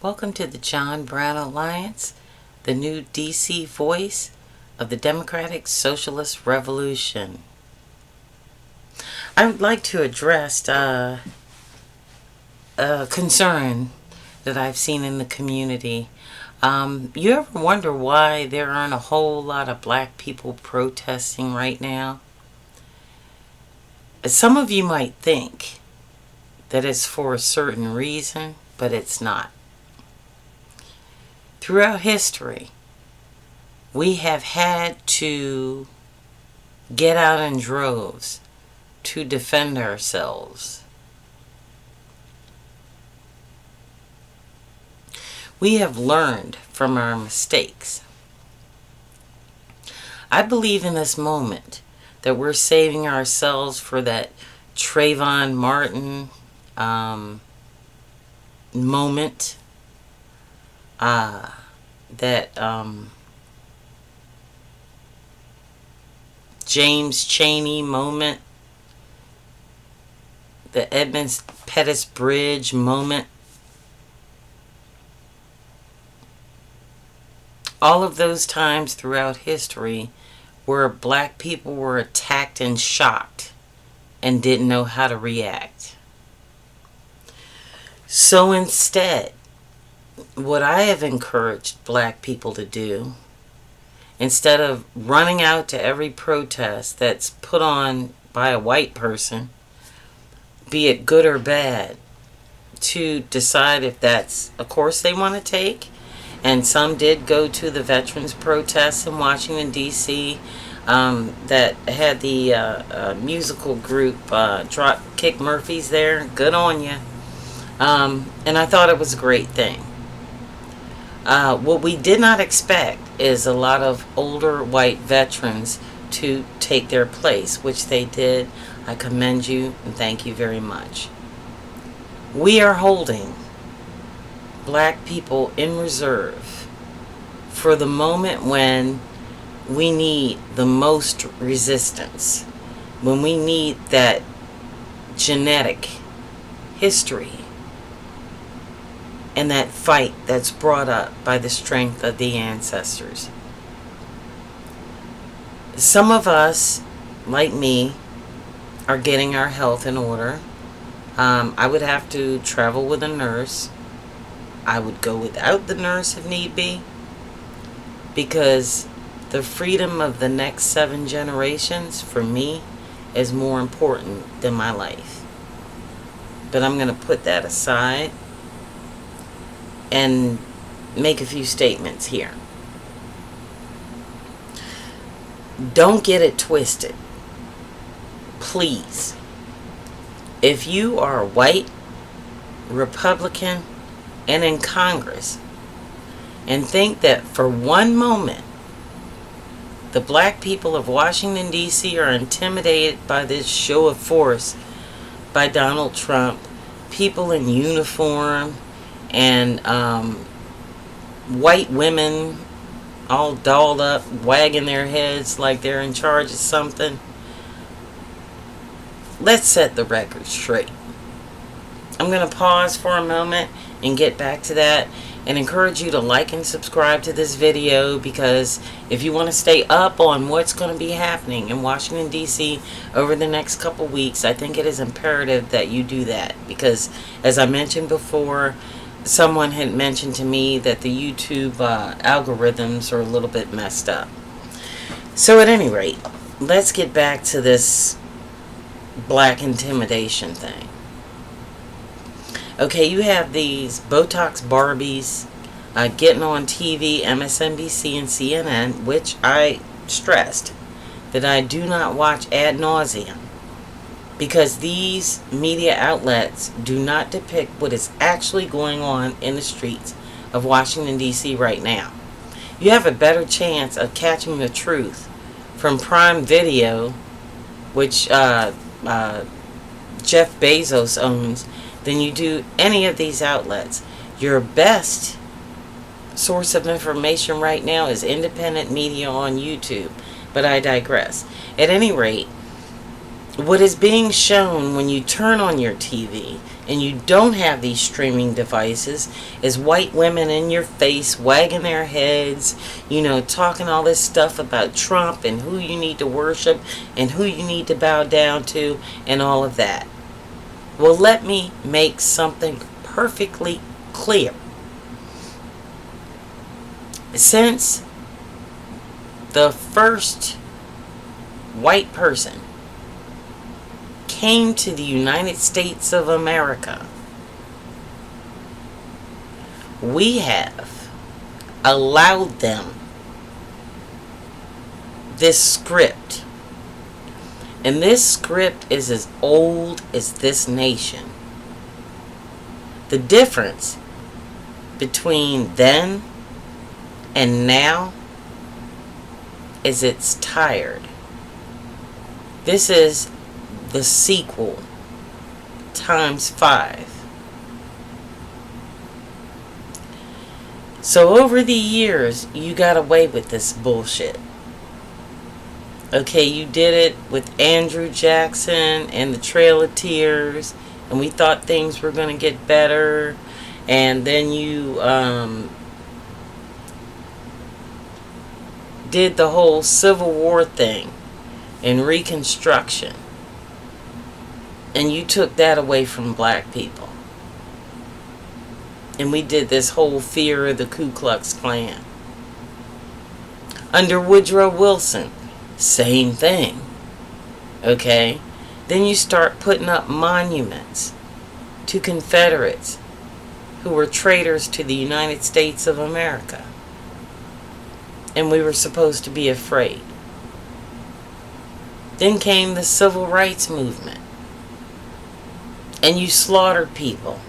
Welcome to the John Brown Alliance, the new DC voice of the Democratic Socialist Revolution. I would like to address a concern that I've seen in the community. You ever wonder why there aren't a whole lot of black people protesting right now? Some of you might think that it's for a certain reason, but it's not. Throughout history, we have had to get out in droves to defend ourselves. We have learned from our mistakes. I believe in this moment that we're saving ourselves for that Trayvon Martin moment. That James Chaney moment, the Edmund Pettus Bridge moment. All of those times throughout history where black people were attacked and shocked and didn't know how to react. So instead, what I have encouraged black people to do, instead of running out to every protest that's put on by a white person, be it good or bad, to decide if that's a course they want to take. And some did go to the veterans protests in Washington, D.C. That had the musical group Dropkick Murphys there. Good on you. And I thought it was a great thing. What we did not expect is a lot of older white veterans to take their place, which they did. I commend you and thank you very much. We are holding black people in reserve for the moment when we need the most resistance, when we need that genetic history and that fight that's brought up by the strength of the ancestors. Some of us, like me, are getting our health in order. I would have to travel with a nurse. I would go without the nurse if need be, because the freedom of the next 7 generations, for me, is more important than my life. But I'm going to put that aside and make a few statements here. Don't get it twisted. Please. If you are white, Republican, and in Congress, and think that for one moment the black people of Washington, D.C. are intimidated by this show of force by Donald Trump, people in uniform, and white women all dolled up, wagging their heads like they're in charge of something. Let's set the record straight. I'm going to pause for a moment and get back to that, and encourage you to like and subscribe to this video, because if you want to stay up on what's going to be happening in Washington, D.C. over the next couple weeks, I think it is imperative that you do that, because as I mentioned before, someone had mentioned to me that the YouTube algorithms are a little bit messed up. So at any rate, let's get back to this black intimidation thing. Okay, you have these Botox Barbies getting on TV, MSNBC and CNN, which I stressed that I do not watch ad nauseum, because these media outlets do not depict what is actually going on in the streets of Washington, D.C. right now. You have a better chance of catching the truth from Prime Video, which Jeff Bezos owns, than you do any of these outlets. Your best source of information right now is independent media on YouTube, but I digress. At any rate, what is being shown when you turn on your TV and you don't have these streaming devices, is white women in your face wagging their heads, talking all this stuff about Trump and who you need to worship and who you need to bow down to and all of that. Well, let me make something perfectly clear. Since the first white person came to the United States of America, we have allowed them this script. And this script is as old as this nation. The difference between then and now is it's tired. This is the sequel times 5. So over the years, you got away with this bullshit. Okay, you did it with Andrew Jackson and the Trail of Tears, and we thought things were going to get better. And then you did the whole Civil War thing and Reconstruction. And you took that away from black people. And we did this whole fear of the Ku Klux Klan. Under Woodrow Wilson, same thing. Okay? Then you start putting up monuments to Confederates who were traitors to the United States of America. And we were supposed to be afraid. Then came the Civil Rights Movement. And you slaughtered people.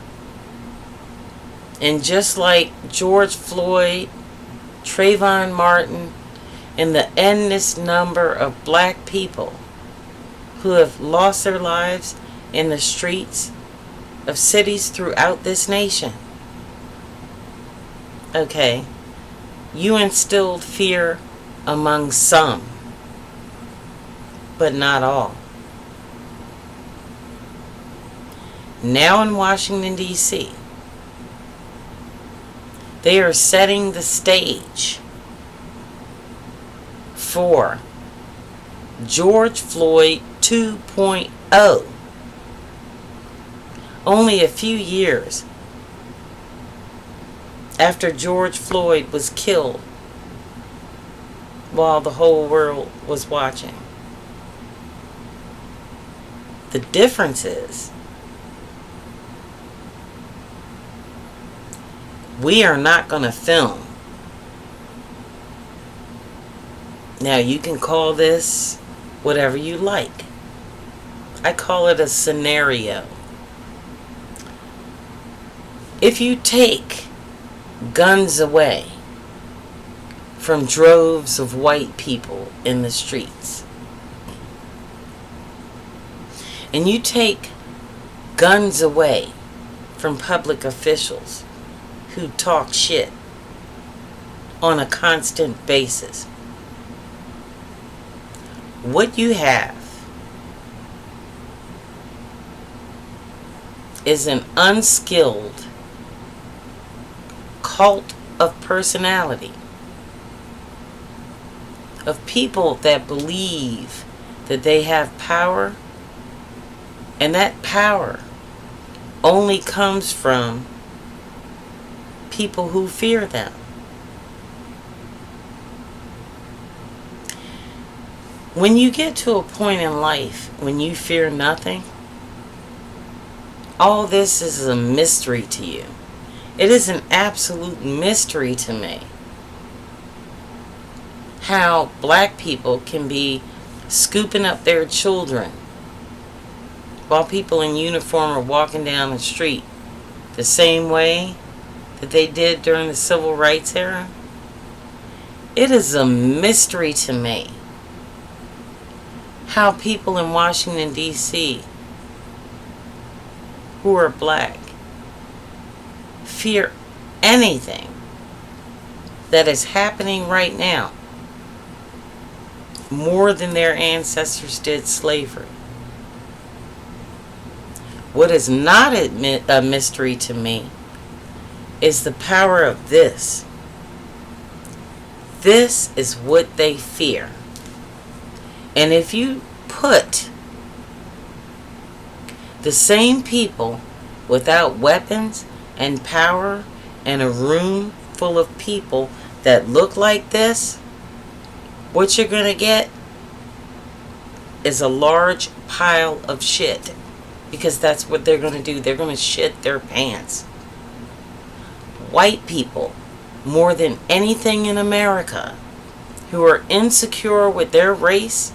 And just like George Floyd, Trayvon Martin, and the endless number of black people who have lost their lives in the streets of cities throughout this nation. Okay, you instilled fear among some, but not all. Now in Washington, D.C., they are setting the stage for George Floyd 2.0. Only a few years after George Floyd was killed while the whole world was watching. The difference is we are not going to film. Now, you can call this whatever you like. I call it a scenario. If you take guns away from droves of white people in the streets, and you take guns away from public officials who talk shit on a constant basis, what you have is an unskilled cult of personality of people that believe that they have power, and that power only comes from people who fear them. When you get to a point in life when you fear nothing, all this is a mystery to you. It is an absolute mystery to me how black people can be scooping up their children while people in uniform are walking down the street the same way that they did during the Civil Rights era. It is a mystery to me how people in Washington, D.C. who are black fear anything that is happening right now more than their ancestors did slavery. What is not a mystery to me is the power of this. This is what they fear. And if you put the same people without weapons and power in a room full of people that look like this, what you're going to get is a large pile of shit. Because that's what they're going to do. They're going to shit their pants. White people, more than anything in America, who are insecure with their race,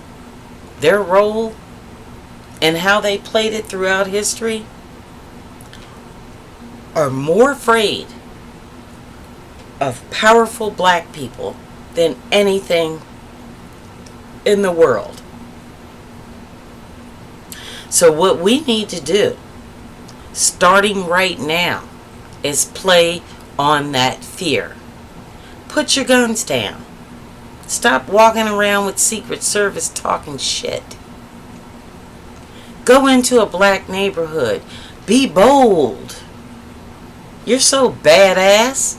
their role, and how they played it throughout history, are more afraid of powerful black people than anything in the world. So what we need to do, starting right now, is play on that fear. Put your guns down. Stop walking around with Secret Service talking shit. Go into a black neighborhood. Be bold. You're so badass.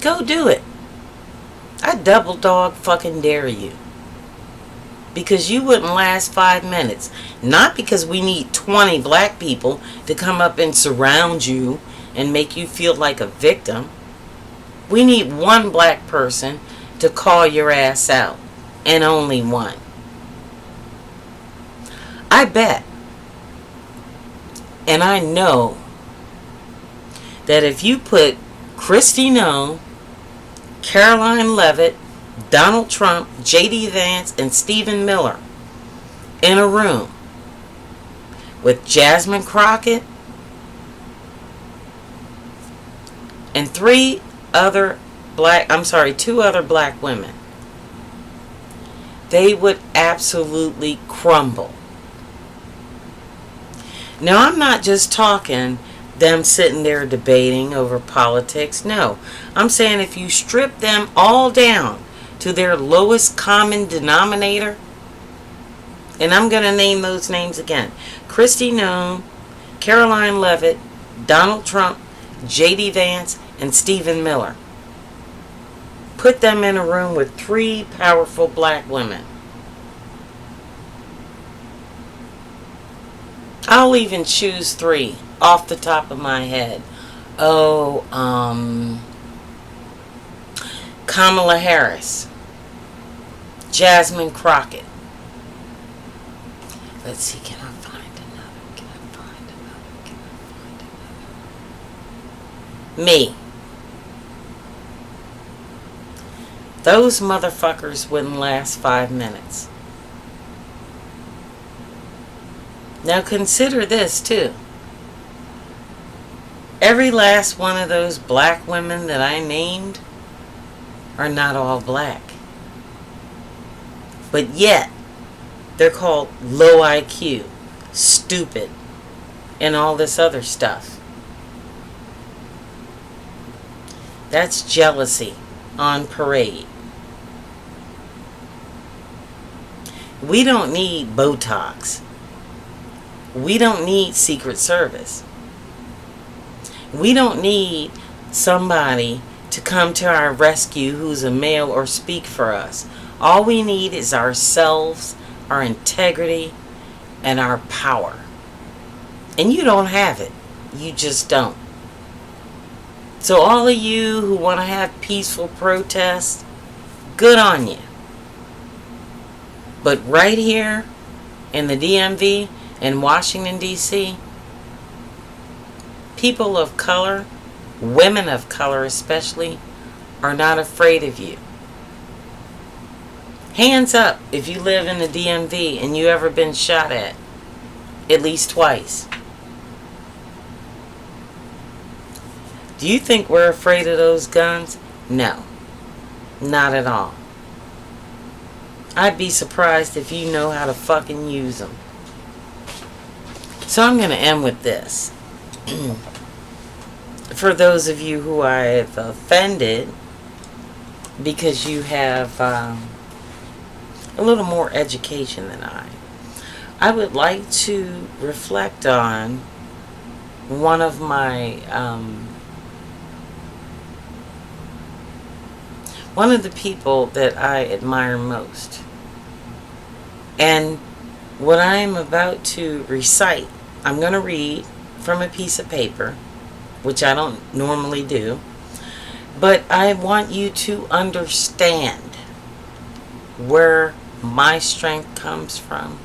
Go do it. I double dog fucking dare you. Because you wouldn't last 5 minutes. Not because we need 20 black people to come up and surround you and make you feel like a victim. We need one black person to call your ass out. And only one. I bet. And I know that if you put Kristi Noem, Caroline Leavitt, Donald Trump, J.D. Vance, and Stephen Miller in a room with Jasmine Crockett and two other black women, they would absolutely crumble. Now, I'm not just talking them sitting there debating over politics. No, I'm saying if you strip them all down to their lowest common denominator, and I'm going to name those names again: Kristi Noem, Caroline Leavitt, Donald Trump, J.D. Vance, and Stephen Miller. Put them in a room with 3 powerful black women. I'll even choose 3 off the top of my head. Kamala Harris, Jasmine Crockett. Let's see, can I find another? Me. Those motherfuckers wouldn't last 5 minutes. Now consider this too. Every last one of those black women that I named are not all black. But yet, they're called low IQ, stupid, and all this other stuff. That's jealousy on parade. We don't need Botox. We don't need Secret Service. We don't need somebody to come to our rescue who's a male or speak for us. All we need is ourselves, our integrity, and our power. And you don't have it. You just don't. So all of you who want to have peaceful protests, good on you. But right here in the DMV in Washington, D.C., people of color, women of color especially, are not afraid of you. Hands up if you live in the DMV and you ever been shot at least twice. Do you think we're afraid of those guns? No, not at all. I'd be surprised if you know how to fucking use them. So I'm going to end with this. For those of you who I have offended because you have a little more education than I. I would like to reflect on one of the people that I admire most. And what I am about to recite, I'm going to read from a piece of paper, which I don't normally do, but I want you to understand where my strength comes from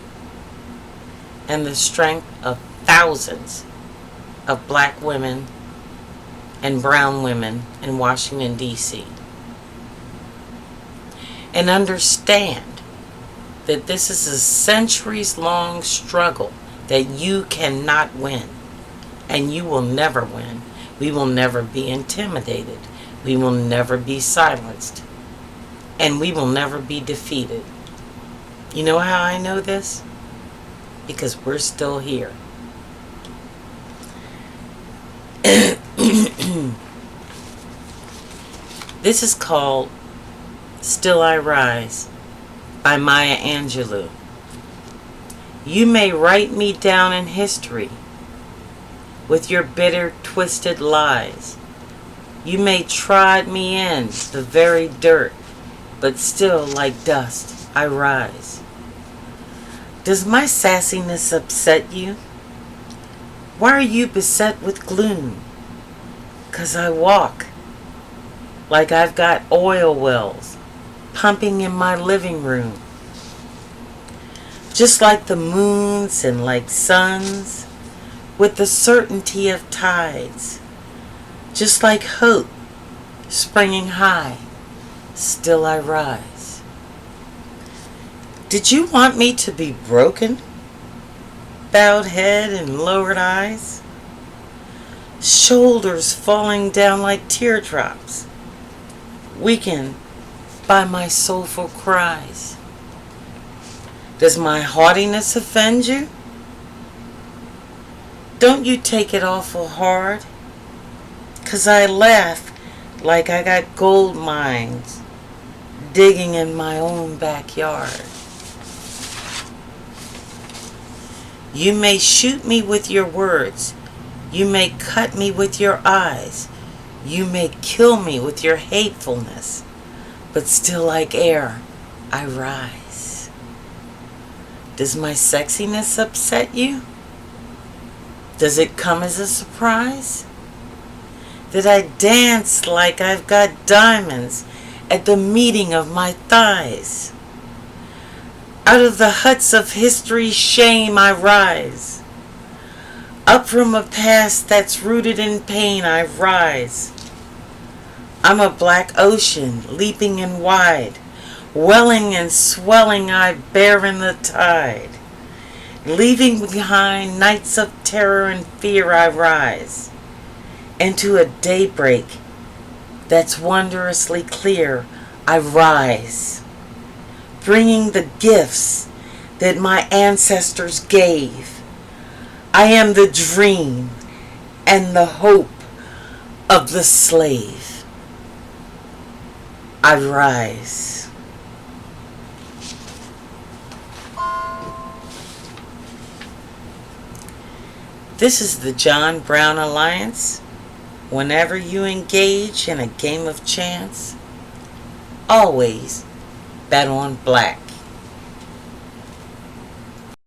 and the strength of thousands of black women and brown women in Washington, D.C. And understand that this is a centuries-long struggle that you cannot win, and you will never win. We will never be intimidated. We will never be silenced. And we will never be defeated. You know how I know this? Because we're still here. This is called Still I Rise by Maya Angelou. You may write me down in history with your bitter, twisted lies. You may trod me in the very dirt, but still like dust I rise. Does my sassiness upset you? Why are you beset with gloom? 'Cause I walk like I've got oil wells pumping in my living room. Just like the moons and like suns, with the certainty of tides. Just like hope springing high, still I rise. Did you want me to be broken? Bowed head and lowered eyes? Shoulders falling down like teardrops, weakened by my soulful cries. Does my haughtiness offend you? Don't you take it awful hard? 'Cause I laugh like I got gold mines digging in my own backyard. You may shoot me with your words. You may cut me with your eyes. You may kill me with your hatefulness. But still like air, I rise. Does my sexiness upset you? Does it come as a surprise? That I dance like I've got diamonds at the meeting of my thighs. Out of the huts of history's shame I rise. Up from a past that's rooted in pain I rise. I'm a black ocean, leaping and wide, welling and swelling I bear in the tide. Leaving behind nights of terror and fear I rise. Into a daybreak that's wondrously clear I rise. Bringing the gifts that my ancestors gave. I am the dream and the hope of the slave. I rise. This is the John Brown Alliance. Whenever you engage in a game of chance, always bet on black.